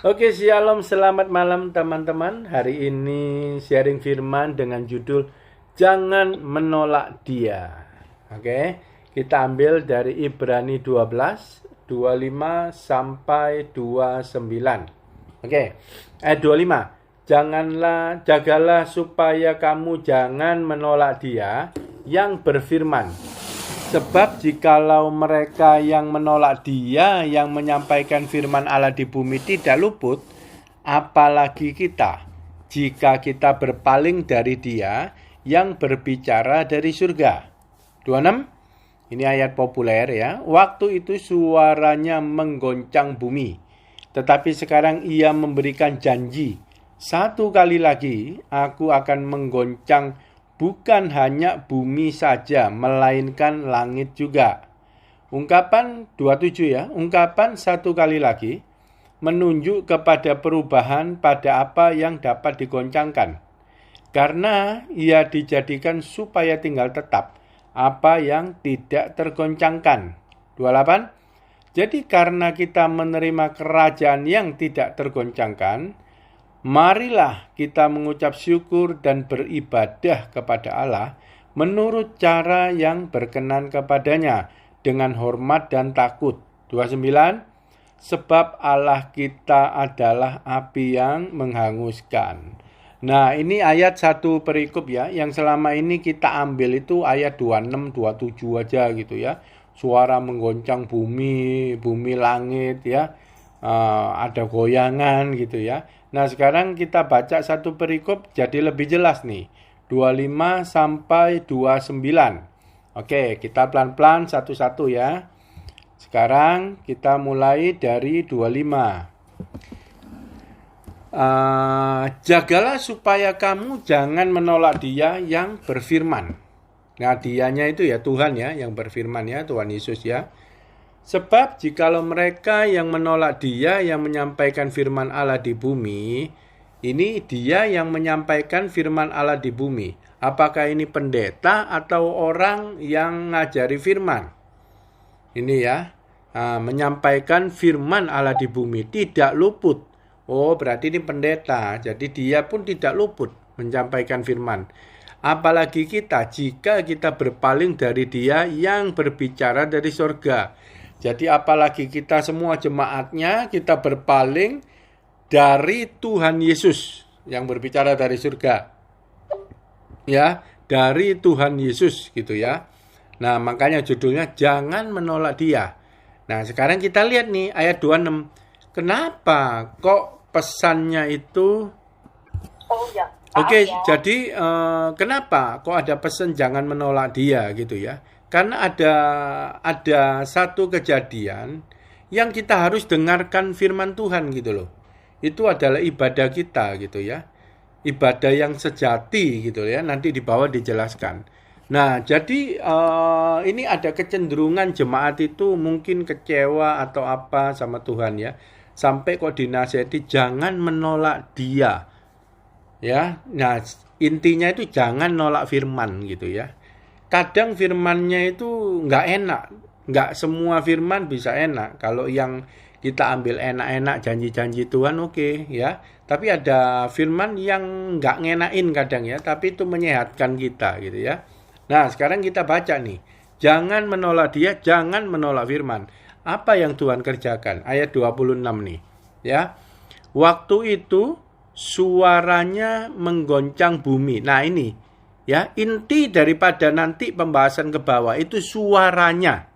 Oke, shalom, selamat malam teman-teman. Hari ini sharing firman dengan judul Jangan Menolak Dia. Oke, kita ambil dari Ibrani 12, 25 sampai 29. Oke, ayat 25. Jagalah supaya kamu jangan menolak Dia yang berfirman. Sebab jikalau mereka yang menolak Dia yang menyampaikan firman Allah di bumi tidak luput, apalagi kita, jika kita berpaling dari Dia yang berbicara dari surga. 26, ini ayat populer ya. Waktu itu suaranya menggoncang bumi, tetapi sekarang Ia memberikan janji, satu kali lagi aku akan menggoncang bukan hanya bumi saja, melainkan langit juga. Ungkapan 27 ya, ungkapan satu kali lagi menunjuk kepada perubahan pada apa yang dapat digoncangkan. Karena ia dijadikan supaya tinggal tetap apa yang tidak tergoncangkan. 28. Jadi karena kita menerima kerajaan yang tidak tergoncangkan, marilah kita mengucap syukur dan beribadah kepada Allah menurut cara yang berkenan kepadanya dengan hormat dan takut. 29. Sebab Allah kita adalah api yang menghanguskan. Nah, ini ayat satu perikop ya, yang selama ini kita ambil itu ayat 26, 27 aja gitu ya. Suara menggoncang bumi langit ya. Ada goyangan gitu ya. Nah, sekarang kita baca satu perikop jadi lebih jelas nih. 25 sampai 29. Oke, kita pelan-pelan satu-satu ya. Sekarang kita mulai dari 25. Jagalah supaya kamu jangan menolak Dia yang berfirman. Nah, dianya itu ya Tuhan ya, yang berfirman ya, Tuhan Yesus ya. Sebab jikalau mereka yang menolak Dia yang menyampaikan firman Allah di bumi, ini Dia yang menyampaikan firman Allah di bumi. Apakah ini pendeta atau orang yang ngajari firman? Ini ya, menyampaikan firman Allah di bumi, tidak luput. Oh, berarti ini pendeta, jadi dia pun tidak luput menyampaikan firman. Apalagi kita, jika kita berpaling dari Dia yang berbicara dari surga. Jadi apalagi kita semua jemaatnya, kita berpaling dari Tuhan Yesus yang berbicara dari surga. Ya, dari Tuhan Yesus gitu ya. Nah, makanya judulnya Jangan Menolak Dia. Nah, sekarang kita lihat nih ayat 26. Kenapa kok pesannya itu? Oke, jadi kenapa kok ada pesan jangan menolak Dia gitu ya? Karena ada satu kejadian yang kita harus dengarkan firman Tuhan gitu loh. Itu adalah ibadah kita gitu ya. Ibadah yang sejati gitu ya. Nanti di bawah dijelaskan. Nah, jadi ini ada kecenderungan jemaat itu mungkin kecewa atau apa sama Tuhan ya. Sampai kok dinasihati jangan menolak Dia. Ya. Nah, intinya itu jangan nolak firman gitu ya. Kadang firmannya itu nggak enak. Nggak semua firman bisa enak. Kalau yang kita ambil enak-enak janji-janji Tuhan oke, ya. Tapi ada firman yang nggak ngenain kadang ya. Tapi itu menyehatkan kita gitu ya. Nah, sekarang kita baca nih. Jangan menolak Dia, jangan menolak firman. Apa yang Tuhan kerjakan? Ayat 26 nih. Ya. Waktu itu suaranya menggoncang bumi. Nah ini. Ya, inti daripada nanti pembahasan ke bawah itu suaranya.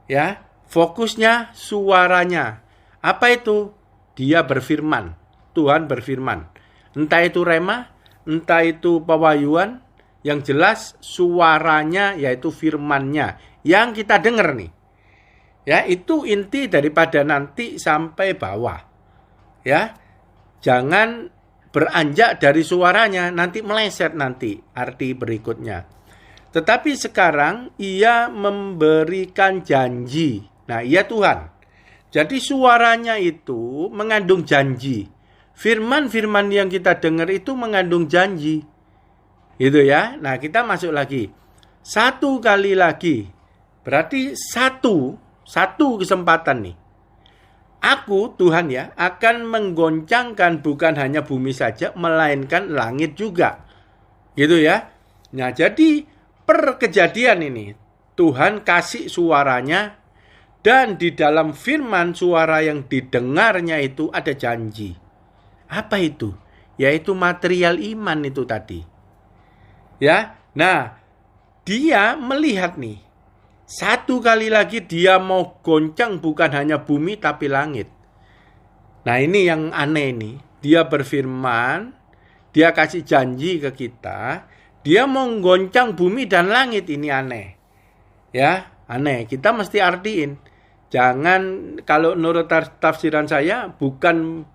Ya, fokusnya suaranya. Apa itu? Dia berfirman. Tuhan berfirman. Entah itu rema, entah itu pewahyuan, yang jelas suaranya yaitu firmannya yang kita dengar nih. Ya, itu inti daripada nanti sampai bawah. Ya. Jangan beranjak dari suaranya, nanti meleset nanti arti berikutnya. Tetapi sekarang Ia memberikan janji. Nah, Ia Tuhan. Jadi suaranya itu mengandung janji. Firman-firman yang kita dengar itu mengandung janji. Gitu ya. Nah, kita masuk lagi. Satu kali lagi. Berarti satu kesempatan nih. Aku, Tuhan ya, akan menggoncangkan bukan hanya bumi saja, melainkan langit juga. Gitu ya. Nah, jadi per kejadian ini, Tuhan kasih suaranya, dan di dalam firman suara yang didengarnya itu ada janji. Apa itu? Yaitu material iman itu tadi. Ya, nah, dia melihat nih, satu kali lagi dia mau goncang bukan hanya bumi tapi langit. Nah, ini yang aneh nih. Dia berfirman, dia kasih janji ke kita, dia mau goncang bumi dan langit. Ini aneh. Ya, aneh. Kita mesti artiin. Jangan, kalau menurut tafsiran saya, bukan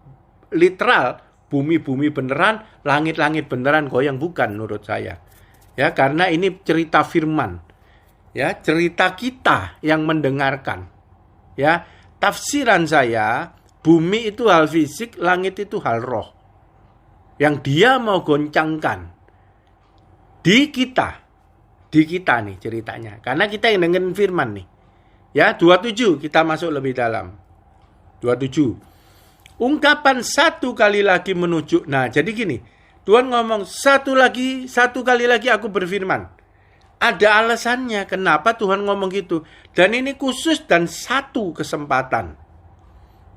literal, bumi-bumi beneran, langit-langit beneran goyang, bukan menurut saya. Ya, karena ini cerita firman. Ya, cerita kita yang mendengarkan. Ya, tafsiran saya, bumi itu hal fisik, langit itu hal roh. Yang dia mau goncangkan di kita. Di kita nih ceritanya. Karena kita yang dengerin firman nih. Ya, 27 kita masuk lebih dalam. 27. Ungkapan satu kali lagi menuju. Nah, jadi gini. Tuhan ngomong satu kali lagi aku berfirman. Ada alasannya kenapa Tuhan ngomong gitu. Dan ini khusus dan satu kesempatan.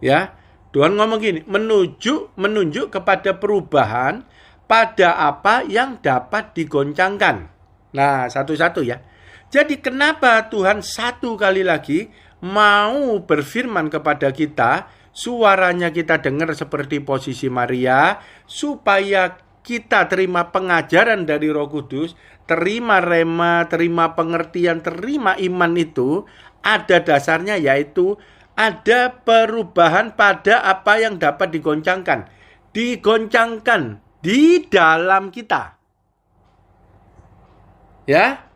Ya, Tuhan ngomong gini, menunjuk kepada perubahan pada apa yang dapat digoncangkan. Nah, satu-satu ya. Jadi kenapa Tuhan satu kali lagi mau berfirman kepada kita, suaranya kita dengar seperti posisi Maria, supaya kita terima pengajaran dari Roh Kudus, terima rema, terima pengertian, terima iman itu, ada dasarnya yaitu ada perubahan pada apa yang dapat digoncangkan. Digoncangkan di dalam kita. Ya.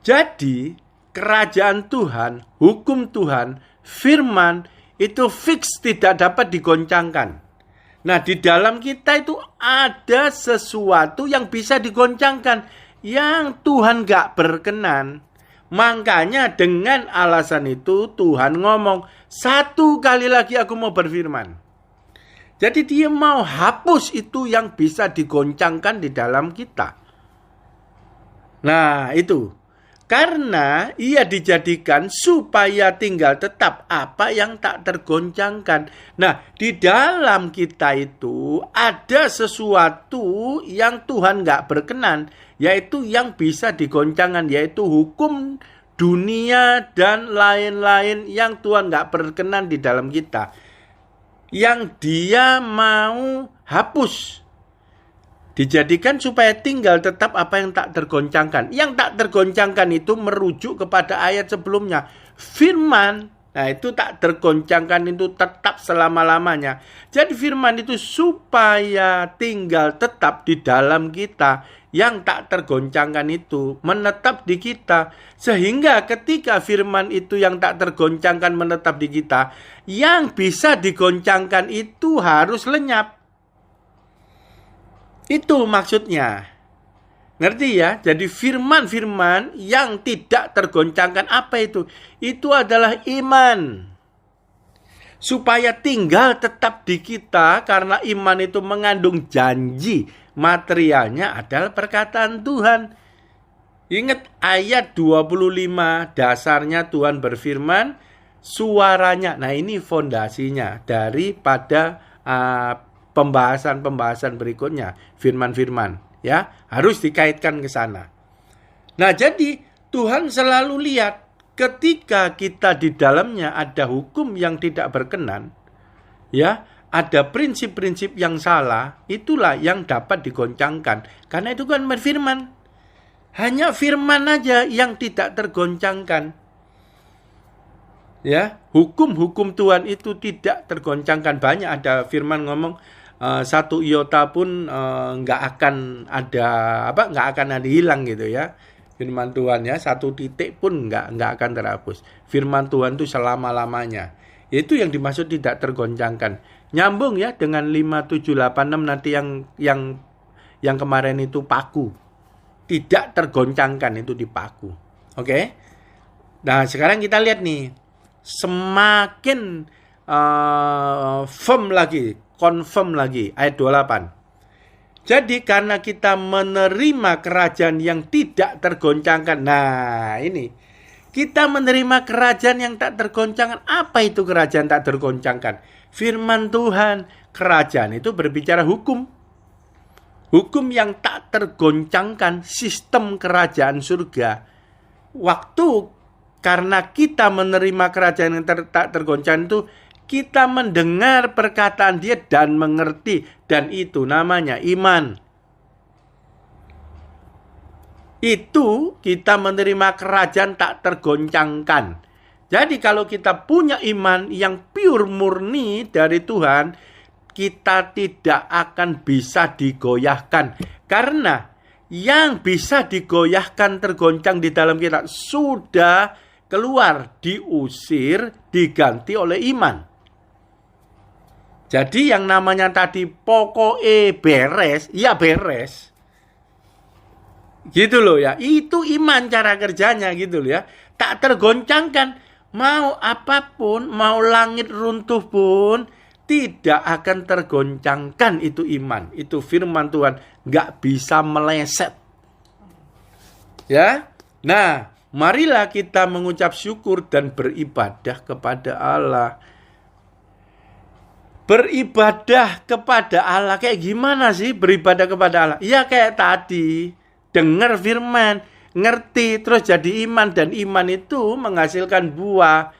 Jadi, kerajaan Tuhan, hukum Tuhan, firman, itu fix tidak dapat digoncangkan. Nah, di dalam kita itu ada sesuatu yang bisa digoncangkan, yang Tuhan gak berkenan. Makanya dengan alasan itu Tuhan ngomong, satu kali lagi aku mau berfirman. Jadi dia mau hapus itu yang bisa digoncangkan di dalam kita. Nah, itu. Karena ia dijadikan supaya tinggal tetap apa yang tak tergoncangkan. Nah, di dalam kita itu ada sesuatu yang Tuhan gak berkenan, yaitu yang bisa digoncangkan, yaitu hukum dunia dan lain-lain yang Tuhan gak berkenan di dalam kita. Yang dia mau hapus. Dijadikan supaya tinggal tetap apa yang tak tergoncangkan. Yang tak tergoncangkan itu merujuk kepada ayat sebelumnya. Firman, nah itu tak tergoncangkan itu tetap selama-lamanya. Jadi firman itu supaya tinggal tetap di dalam kita. Yang tak tergoncangkan itu menetap di kita. Sehingga ketika firman itu yang tak tergoncangkan menetap di kita, yang bisa digoncangkan itu harus lenyap. Itu maksudnya. Ngerti ya? Jadi firman-firman yang tidak tergoncangkan apa itu? Itu adalah iman. Supaya tinggal tetap di kita karena iman itu mengandung janji. Materialnya adalah perkataan Tuhan. Ingat ayat 25, dasarnya Tuhan berfirman, suaranya. Nah, ini fondasinya daripada pembahasan berikutnya, firman-firman, ya, harus dikaitkan ke sana. Nah, jadi Tuhan selalu lihat ketika kita di dalamnya ada hukum yang tidak berkenan, ya, ada prinsip-prinsip yang salah, itulah yang dapat digoncangkan. Karena itu kan berfirman. Hanya firman aja yang tidak tergoncangkan. Ya, hukum-hukum Tuhan itu tidak tergoncangkan. Banyak ada firman ngomong, satu iota pun nggak akan ada hilang gitu ya. Firman Tuhan ya, satu titik pun nggak akan terhapus. Firman Tuhan itu selama-lamanya. Itu yang dimaksud tidak tergoncangkan. Nyambung ya dengan 5786 nanti yang kemarin itu paku. Tidak tergoncangkan itu dipaku. Oke? Nah, sekarang kita lihat nih. Semakin confirm lagi ayat 28. Jadi karena kita menerima kerajaan yang tidak tergoncangkan. Nah, ini kita menerima kerajaan yang tak tergoncangkan. Apa itu kerajaan tak tergoncangkan? Firman Tuhan. Kerajaan itu berbicara hukum. Hukum yang tak tergoncangkan, sistem kerajaan surga. Waktu karena kita menerima kerajaan yang tak tergoncangkan itu, kita mendengar perkataan Dia dan mengerti. Dan itu namanya iman. Itu kita menerima kerajaan tak tergoncangkan. Jadi kalau kita punya iman yang pure murni dari Tuhan, kita tidak akan bisa digoyahkan. Karena yang bisa digoyahkan, tergoncang di dalam kita sudah keluar, diusir, diganti oleh iman. Jadi yang namanya tadi pokoknya beres, ya beres. Gitu loh ya. Itu iman cara kerjanya gitu loh ya. Tak tergoncangkan. Mau apapun, mau langit runtuh pun tidak akan tergoncangkan. Itu iman. Itu firman Tuhan. Nggak bisa meleset. Ya. Nah, marilah kita mengucap syukur dan beribadah kepada Allah. Beribadah kepada Allah. Kayak gimana sih beribadah kepada Allah? Ya kayak tadi. Dengar firman. Ngerti. Terus jadi iman. Dan iman itu menghasilkan buah.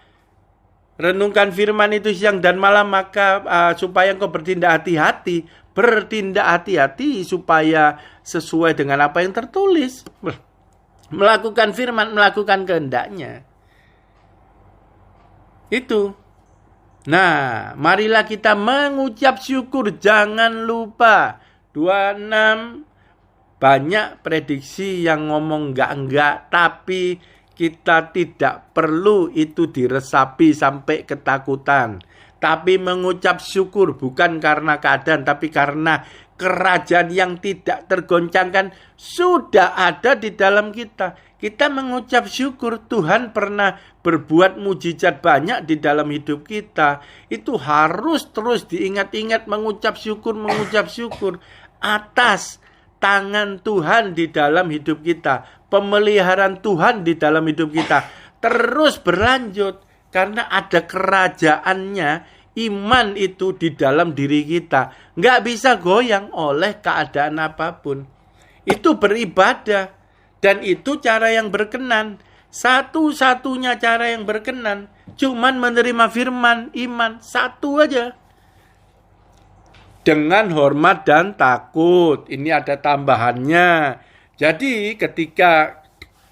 Renungkan firman itu siang dan malam. Maka supaya engkau bertindak hati-hati. Bertindak hati-hati supaya sesuai dengan apa yang tertulis. Melakukan firman. Melakukan kehendaknya. Itu. Nah, marilah kita mengucap syukur. Jangan lupa. 26. Banyak prediksi yang ngomong enggak. Tapi kita tidak perlu itu diresapi sampai ketakutan. Tapi mengucap syukur bukan karena keadaan. Tapi karena kerajaan yang tidak tergoncangkan sudah ada di dalam kita. Kita mengucap syukur Tuhan pernah berbuat mujizat banyak di dalam hidup kita. Itu harus terus diingat-ingat mengucap syukur atas tangan Tuhan di dalam hidup kita. Pemeliharaan Tuhan di dalam hidup kita. Terus berlanjut karena ada kerajaannya. Iman itu di dalam diri kita. Nggak bisa goyang oleh keadaan apapun. Itu beribadah. Dan itu cara yang berkenan. Satu-satunya cara yang berkenan. Cuman menerima firman iman. Satu aja. Dengan hormat dan takut. Ini ada tambahannya. Jadi ketika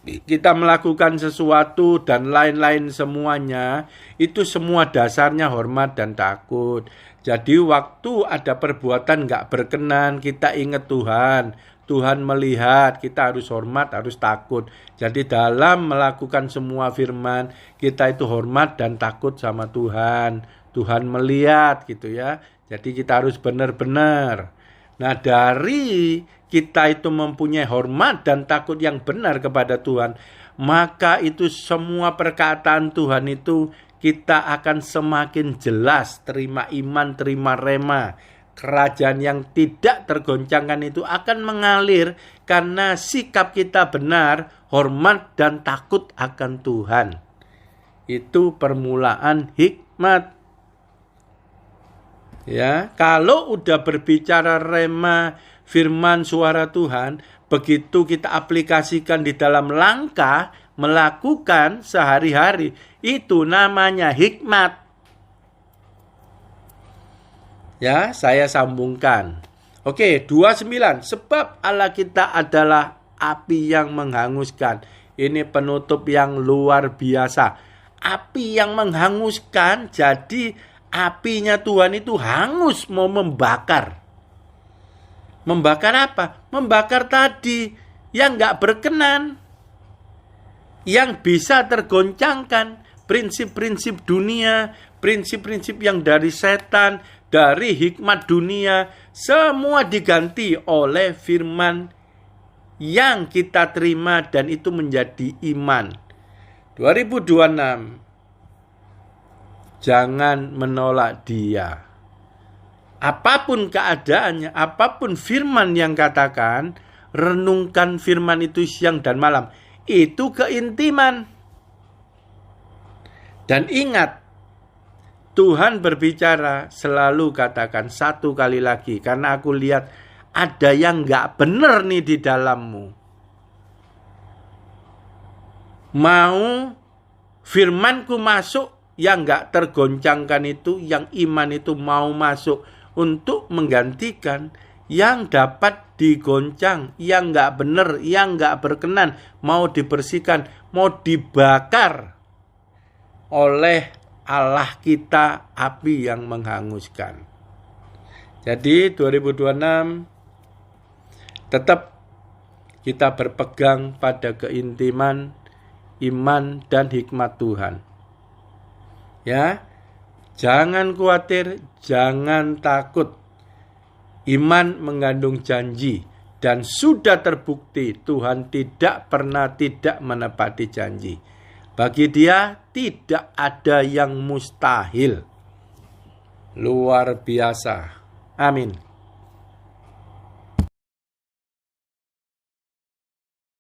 kita melakukan sesuatu dan lain-lain semuanya. Itu semua dasarnya hormat dan takut. Jadi waktu ada perbuatan gak berkenan. Kita ingat Tuhan. Tuhan melihat, kita harus hormat, harus takut. Jadi dalam melakukan semua firman, kita itu hormat dan takut sama Tuhan. Tuhan melihat gitu ya. Jadi kita harus benar-benar. Nah dari kita itu mempunyai hormat dan takut yang benar kepada Tuhan, maka itu semua perkataan Tuhan itu kita akan semakin jelas terima iman, terima rema. Kerajaan yang tidak tergoncangkan itu akan mengalir karena sikap kita benar, hormat dan takut akan Tuhan. Itu permulaan hikmat. Ya, kalau udah berbicara rema, firman suara Tuhan, begitu kita aplikasikan di dalam langkah melakukan sehari-hari, itu namanya hikmat. Ya, saya sambungkan. Oke, 29. Sebab Allah kita adalah api yang menghanguskan. Ini penutup yang luar biasa. Api yang menghanguskan, jadi apinya Tuhan itu hangus mau membakar. Membakar apa? Membakar tadi yang gak berkenan. Yang bisa tergoncangkan. Prinsip-prinsip dunia, prinsip-prinsip yang dari setan, dari hikmat dunia, semua diganti oleh firman yang kita terima dan itu menjadi iman. 2026. jangan menolak Dia. Apapun keadaannya, apapun firman yang katakan, renungkan firman itu siang dan malam. Itu keintiman. Dan ingat, Tuhan berbicara, selalu katakan satu kali lagi, karena aku lihat ada yang gak benar nih di dalammu. Mau firmanku masuk, yang gak tergoncangkan itu, yang iman itu mau masuk untuk menggantikan yang dapat digoncang, yang gak benar, yang gak berkenan, mau dibersihkan, mau dibakar oleh Allah kita, api yang menghanguskan. Jadi 2026 tetap kita berpegang pada keintiman, iman, dan hikmat Tuhan. Ya, jangan khawatir, jangan takut. Iman mengandung janji, dan sudah terbukti Tuhan tidak pernah tidak menepati janji. Bagi Dia tidak ada yang mustahil. Luar biasa. Amin.